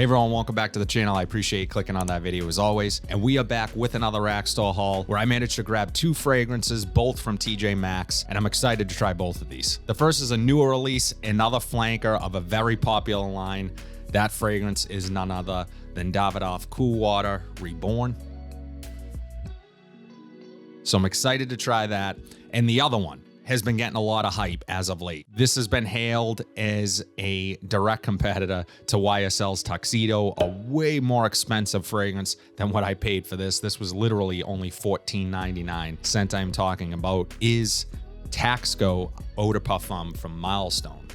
Hey everyone, welcome back to the channel. I appreciate you clicking on that video as always. And we are back with another rack store haul where I managed to grab two fragrances, both from TJ Maxx, and I'm excited to try both of these. The first is a newer release, another flanker of a very popular line. That fragrance is none other than Davidoff Cool Water Reborn. So I'm excited to try that. And the other one has been getting a lot of hype as of late. This has been hailed as a direct competitor to YSL's Tuxedo, a way more expensive fragrance than what I paid for this. This was literally only $14.99. Scent I'm talking about is Tuxedo Eau de Parfum from Milestone.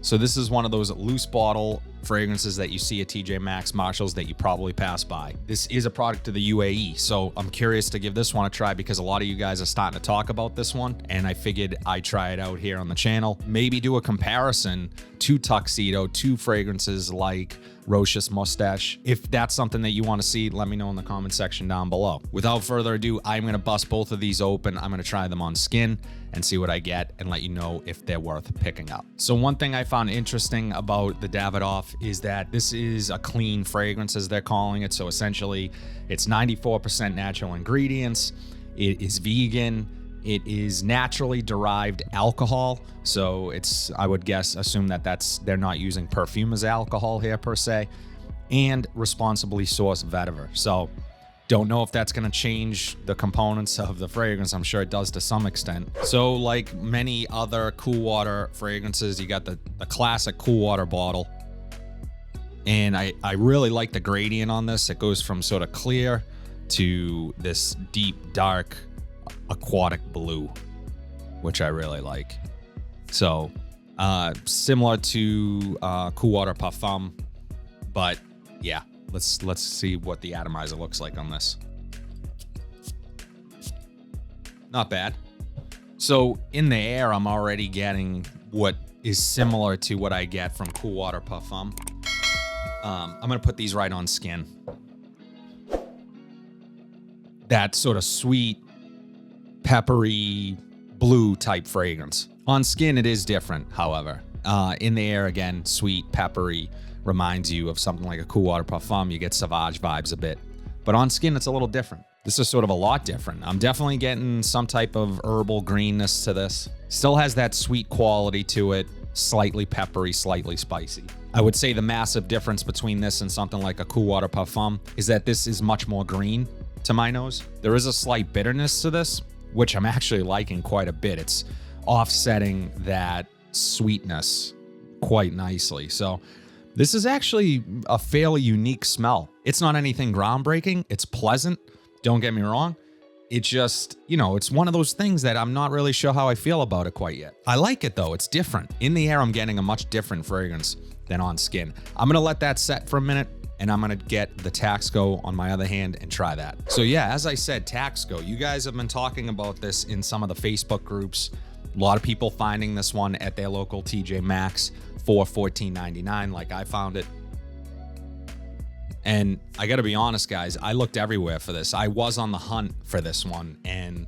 So this is one of those loose bottle fragrances that you see at TJ Maxx, Marshalls that you probably pass by. This is a product of the UAE, so I'm curious to give this one a try because a lot of you guys are starting to talk about this one, and I figured I'd try it out here on the channel. Maybe do a comparison to Tuxedo, to fragrances like Roche's Mustache. If that's something that you want to see, let me know in the comment section down below. Without further ado, I'm going to bust both of these open. I'm going to try them on skin and see what I get and let you know if they're worth picking up. So one thing I found interesting about the Davidoff is that this is a clean fragrance, as they're calling it. So essentially it's 94% natural ingredients. It is vegan. It is naturally derived alcohol. So it's, I would assume that they're not using perfume as alcohol here per se, and responsibly sourced vetiver. So don't know if that's going to change the components of the fragrance. I'm sure it does to some extent. So like many other cool water fragrances, you got the classic cool water bottle. And I really like the gradient on this. It goes from sort of clear to this deep, dark, aquatic blue, which I really like. So similar to Cool Water Parfum, but yeah, let's see what the atomizer looks like on this. Not bad. So in the air, I'm already getting what is similar to what I get from Cool Water Parfum. I'm gonna put these right on skin. That sort of sweet, peppery, blue type fragrance. On skin, it is different, however. In the air, again, sweet, peppery, reminds you of something like a Cool Water Parfum. You get Sauvage vibes a bit. But on skin, it's a little different. This is sort of a lot different. I'm definitely getting some type of herbal greenness to this. Still has that sweet quality to it, slightly peppery, slightly spicy. I would say the massive difference between this and something like a Cool Water Parfum is that this is much more green to my nose. There is a slight bitterness to this, which I'm actually liking quite a bit. It's offsetting that sweetness quite nicely. So this is actually a fairly unique smell. It's not anything groundbreaking. It's pleasant. Don't get me wrong. It just, it's one of those things that I'm not really sure how I feel about it quite yet. I like it though. It's different. In the air, I'm getting a much different fragrance than on skin. I'm going to let that set for a minute, and I'm going to get the Tuxedo on my other hand and try that. So yeah, as I said, Tuxedo, you guys have been talking about this in some of the Facebook groups. A lot of people finding this one at their local TJ Maxx for $14.99 like I found it. And I got to be honest, guys, I looked everywhere for this. I was on the hunt for this one, and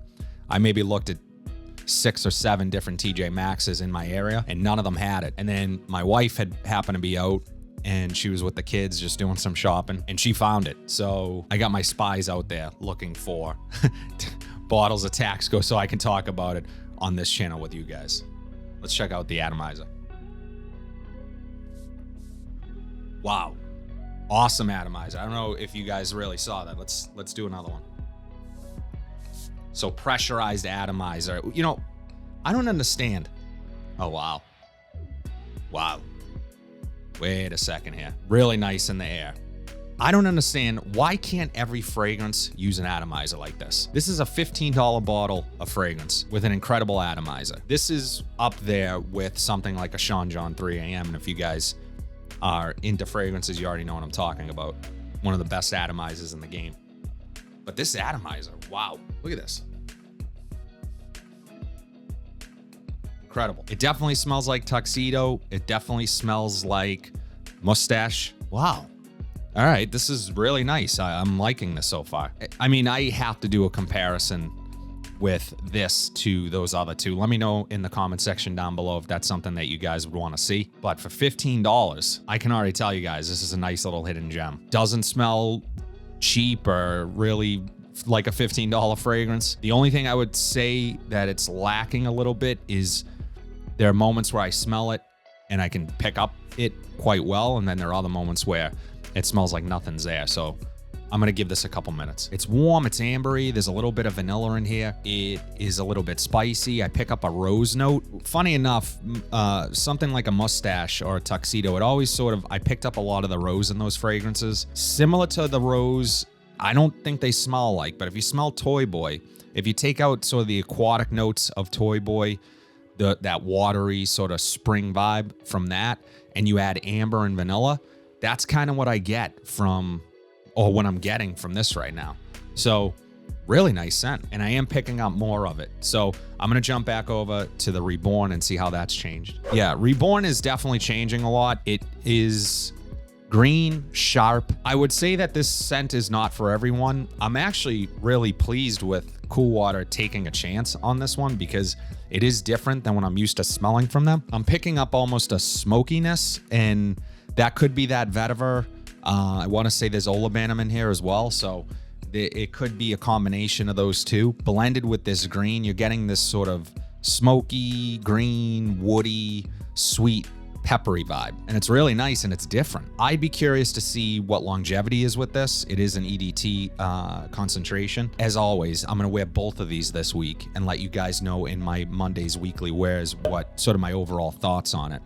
I maybe looked at 6 or 7 different TJ Maxxes in my area, and none of them had it. And then my wife had happened to be out, and she was with the kids just doing some shopping, and she found it. So I got my spies out there looking for bottles of Tuxedo so I can talk about it on this channel with you guys. Let's check out the atomizer. Wow. Awesome atomizer. I don't know if you guys really saw that. Let's do another one. So pressurized atomizer. I don't understand. Oh, wow. Wow. Wait a second here. Really nice in the air. I don't understand, why can't every fragrance use an atomizer like this? This is a $15 bottle of fragrance with an incredible atomizer. This is up there with something like a Sean John 3 AM. And if you guys are into fragrances, you already know what I'm talking about. One of the best atomizers in the game. But this atomizer, wow, look at this. Incredible. It definitely smells like Tuxedo. It definitely smells like Mustache. Wow. All right, this is really nice. I'm liking this so far. I mean, I have to do a comparison with this to those other two. Let me know in the comment section down below if that's something that you guys would want to see. But for $15, I can already tell you guys, this is a nice little hidden gem. Doesn't smell cheap or really like a $15 fragrance. The only thing I would say that it's lacking a little bit is there are moments where I smell it and I can pick up it quite well, and then there are other moments where it smells like nothing's there. So I'm gonna give this a couple minutes. It's warm, it's ambery, there's a little bit of vanilla in here. It is a little bit spicy. I pick up a rose note. Funny enough, something like a mustache or a tuxedo, it always sort of, I picked up a lot of the rose in those fragrances. Similar to the rose, I don't think they smell like, but if you smell Toy Boy, if you take out sort of the aquatic notes of Toy Boy, that watery sort of spring vibe from that, and you add amber and vanilla, that's kind of what I get from, or what I'm getting from this right now. So really nice scent, and I am picking up more of it. So I'm gonna jump back over to the Reborn and see how that's changed. Yeah, Reborn is definitely changing a lot. It is green, sharp. I would say that this scent is not for everyone. I'm actually really pleased with Cool Water taking a chance on this one because it is different than what I'm used to smelling from them. I'm picking up almost a smokiness, and that could be that vetiver. I want to say there's olibanum in here as well, so it could be a combination of those two. Blended with this green, you're getting this sort of smoky, green, woody, sweet, peppery vibe, and it's really nice and it's different. I'd be curious to see what longevity is with this. It is an EDT concentration. As always, I'm gonna wear both of these this week and let you guys know in my Monday's weekly wears what sort of my overall thoughts on it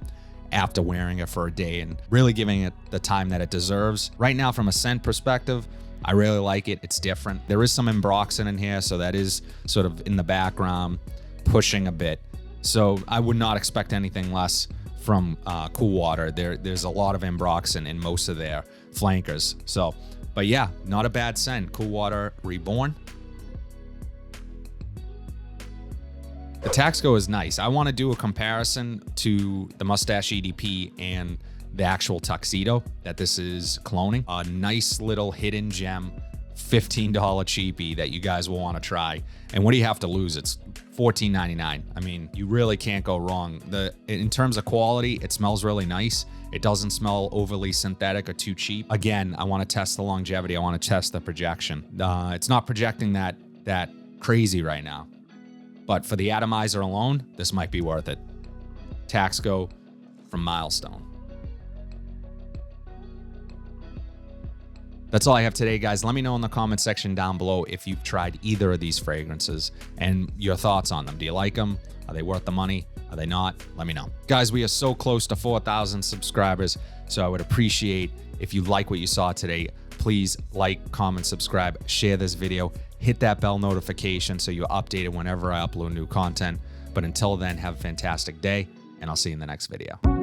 after wearing it for a day and really giving it the time that it deserves. Right now, from a scent perspective, I really like it. It's different. There is some ambroxan in here, so that is sort of in the background pushing a bit. So I would not expect anything less from Cool Water. There's a lot of ambroxan in most of their flankers. So, but yeah, not a bad scent. Cool Water Reborn. The Tuxedo is nice. I want to do a comparison to the Mustache EDP and the actual Tuxedo that this is cloning. A nice little hidden gem, $15 cheapie that you guys will want to try. And what do you have to lose? It's $14.99. I mean, you really can't go wrong. In terms of quality, it smells really nice. It doesn't smell overly synthetic or too cheap. Again, I want to test the longevity. I want to test the projection. It's not projecting that crazy right now. But for the atomizer alone, this might be worth it. Tuxedo from Milestone. That's all I have today, guys. Let me know in the comment section down below if you've tried either of these fragrances and your thoughts on them. Do you like them? Are they worth the money? Are they not? Let me know. Guys, we are so close to 4,000 subscribers, so I would appreciate if you like what you saw today. Please like, comment, subscribe, share this video, hit that bell notification so you're updated whenever I upload new content. But until then, have a fantastic day, and I'll see you in the next video.